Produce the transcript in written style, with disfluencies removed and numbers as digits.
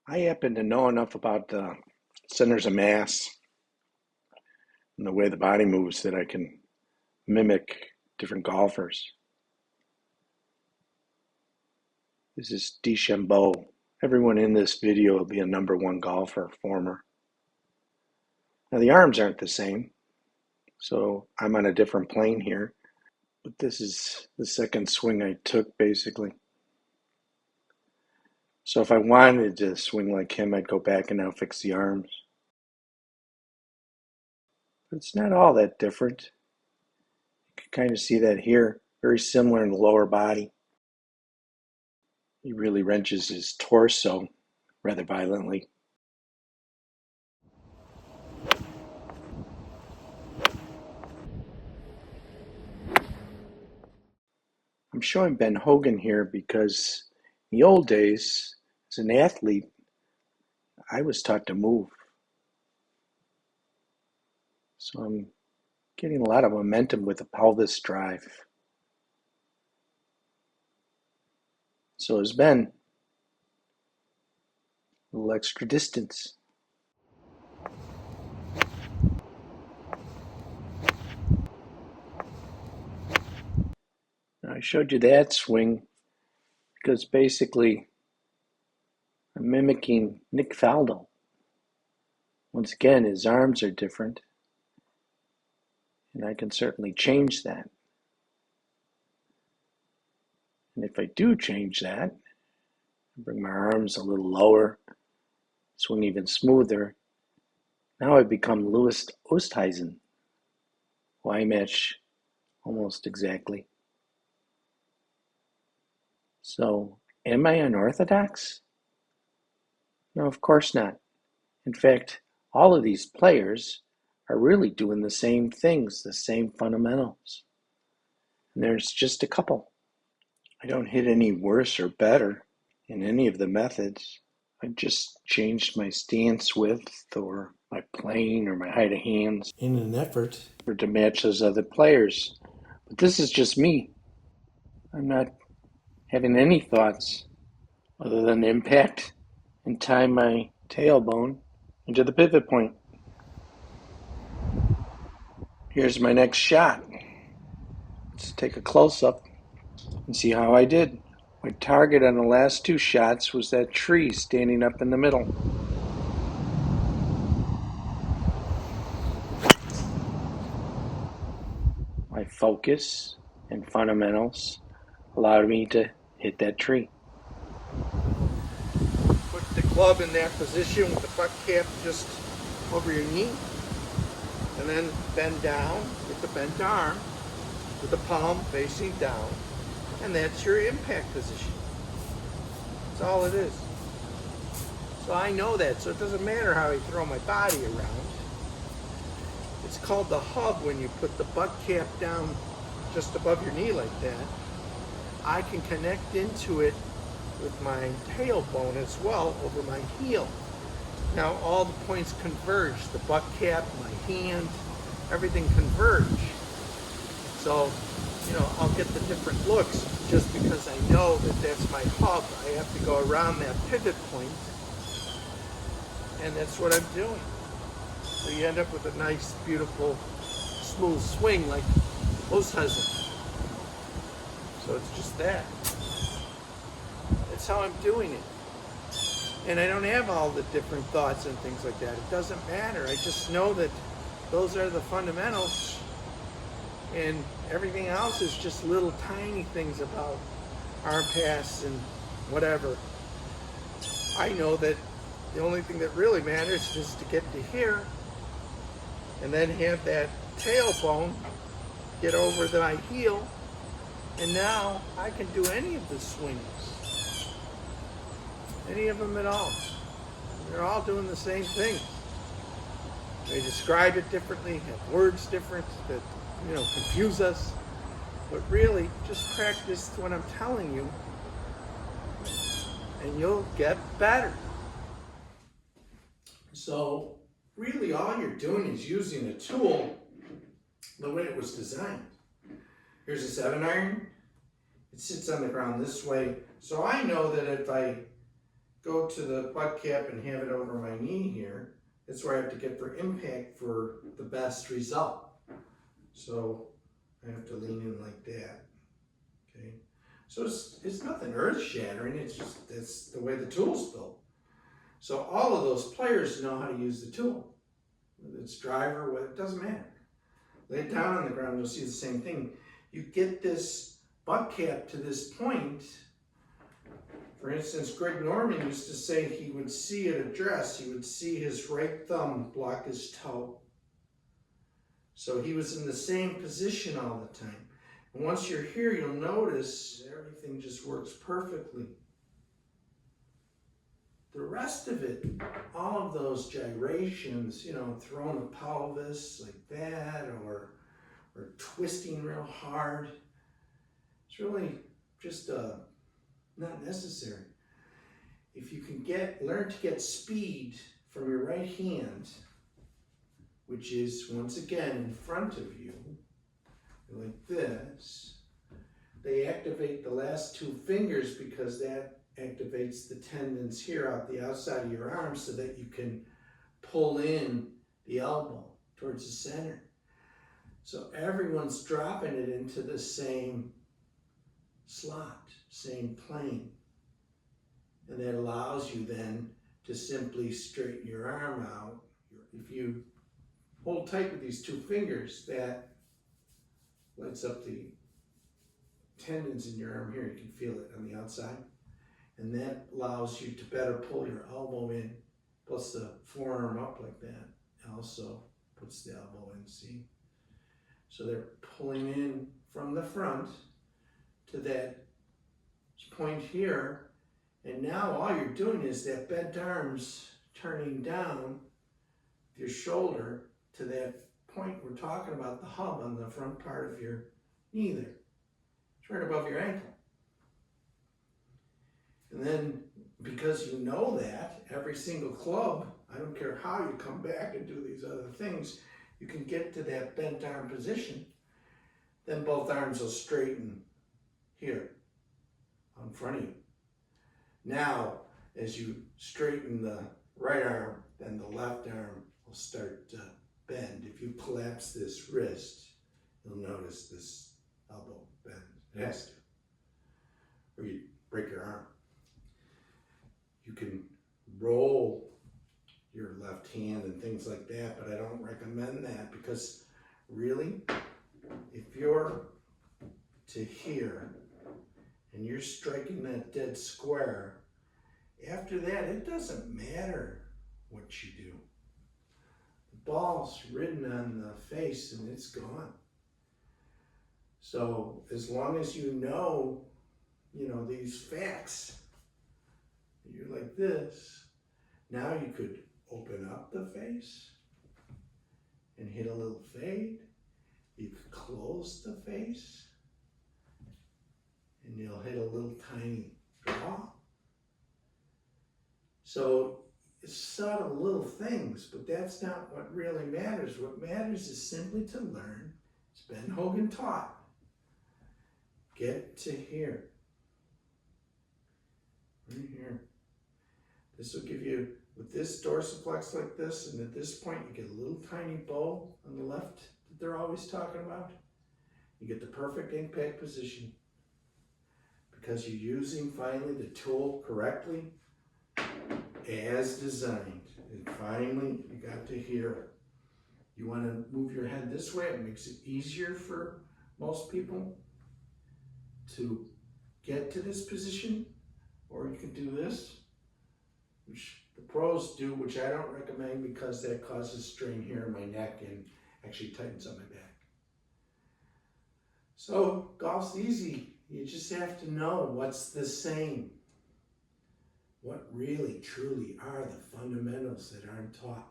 I happen to know enough about the centers of mass and the way the body moves that I can mimic different golfers. This is DeChambeau. Everyone in this video will be a number one golfer, former. Now the arms aren't the same, so I'm on a different plane here, but this is the second swing I took basically. So if I wanted to swing like him, I'd go back and now fix the arms. But it's not all that different. You can kind of see that here. Very similar in the lower body. He really wrenches his torso rather violently. I'm showing Ben Hogan here because in the old days, as an athlete, I was taught to move. So I'm getting a lot of momentum with the pelvis drive. So is Ben. A little extra distance. Now I showed you that swing because basically I'm mimicking Nick Faldo. Once again, his arms are different, and I can certainly change that. And if I do change that, bring my arms a little lower, swing even smoother, now I become Louis Oosthuizen, who I match almost exactly. So, am I unorthodox? No, of course not. In fact, all of these players are really doing the same things, the same fundamentals. And there's just a couple. I don't hit any worse or better in any of the methods. I just changed my stance width or my plane or my height of hands in an effort to match those other players. But this is just me. I'm not having any thoughts other than impact and tie my tailbone into the pivot point. Here's my next shot. Let's take a close-up and see how I did. My target on the last two shots was that tree standing up in the middle. My focus and fundamentals allowed me to hit that tree. Put the club in that position with the butt cap just over your knee, and then bend down with the bent arm, with the palm facing down, and that's your impact position. That's all it is. So I know that, so it doesn't matter how I throw my body around. It's called the hub when you put the butt cap down just above your knee like that. I can connect into it with my tailbone as well over my heel. Now all the points converge. The butt cap, my hand, everything converge. So, I'll get the different looks just because I know that that's my hub. I have to go around that pivot point, and that's what I'm doing. So you end up with a nice, beautiful, smooth swing like Oosthuizen. So it's just that. That's how I'm doing it. And I don't have all the different thoughts and things like that. It doesn't matter. I just know that those are the fundamentals, and everything else is just little tiny things about arm pass and whatever. I know that the only thing that really matters is to get to here and then have that tailbone get over my heel, and now I can do any of the swings. Any of them at all. They're all doing the same thing. They describe it differently, have words different that confuse us. But really, just practice what I'm telling you, and you'll get better. So really all you're doing is using a tool the way it was designed. Here's a 7-iron. It sits on the ground this way. So I know that if I go to the butt cap and have it over my knee here, that's where I have to get for impact for the best result. So I have to lean in like that, okay? So it's nothing earth-shattering, it's just, that's the way the tool's built. So all of those players know how to use the tool. Whether it's driver, whether, it doesn't matter. Lay it down on the ground, you'll see the same thing. You get this butt cap to this point. For instance, Greg Norman used to say he would see at a dress, he would see his right thumb block his toe. So he was in the same position all the time. And once you're here, you'll notice everything just works perfectly. The rest of it, all of those gyrations, you know, throwing the pelvis like that, or twisting real hard, it's really just not necessary. If you can learn to get speed from your right hand, which is once again in front of you, like this, they activate the last two fingers because that activates the tendons here out the outside of your arm so that you can pull in the elbow towards the center. So everyone's dropping it into the same slot, same plane. And that allows you then to simply straighten your arm out. If you hold tight with these two fingers, that lights up the tendons in your arm here. You can feel it on the outside. And that allows you to better pull your elbow in, plus the forearm up like that. Also puts the elbow in, see? So they're pulling in from the front to that point here. And now all you're doing is that bent arms turning down your shoulder to that point we're talking about, the hub on the front part of your knee there. It's right above your ankle. And then, because you know that, every single club, I don't care how you come back and do these other things, you can get to that bent arm position. Then both arms will straighten here, in front of you. Now, as you straighten the right arm, then the left arm will start to bend. If you collapse this wrist, you'll notice this elbow bend. It has to. Or you break your arm. You can roll your left hand and things like that, but I don't recommend that because really, if you're to here and you're striking that dead square, after that, it doesn't matter what you do. The ball's ridden on the face and it's gone. So as long as you know these facts, you're like this. Now you could open up the face and hit a little fade. You could close the face and you'll hit a little tiny draw. So it's subtle little things, but that's not what really matters. What matters is simply to learn, as Ben Hogan taught, get to here. Right here. This will give you, with this dorsiflex like this, and at this point you get a little tiny bow on the left that they're always talking about. You get the perfect impact position because you're using finally the tool correctly as designed. And finally you got to here. You want to move your head this way, it makes it easier for most people to get to this position, or you can do this, which the pros do, which I don't recommend because that causes strain here in my neck and actually tightens up my back. So golf's easy. You just have to know what's the same. What really, truly are the fundamentals that aren't taught.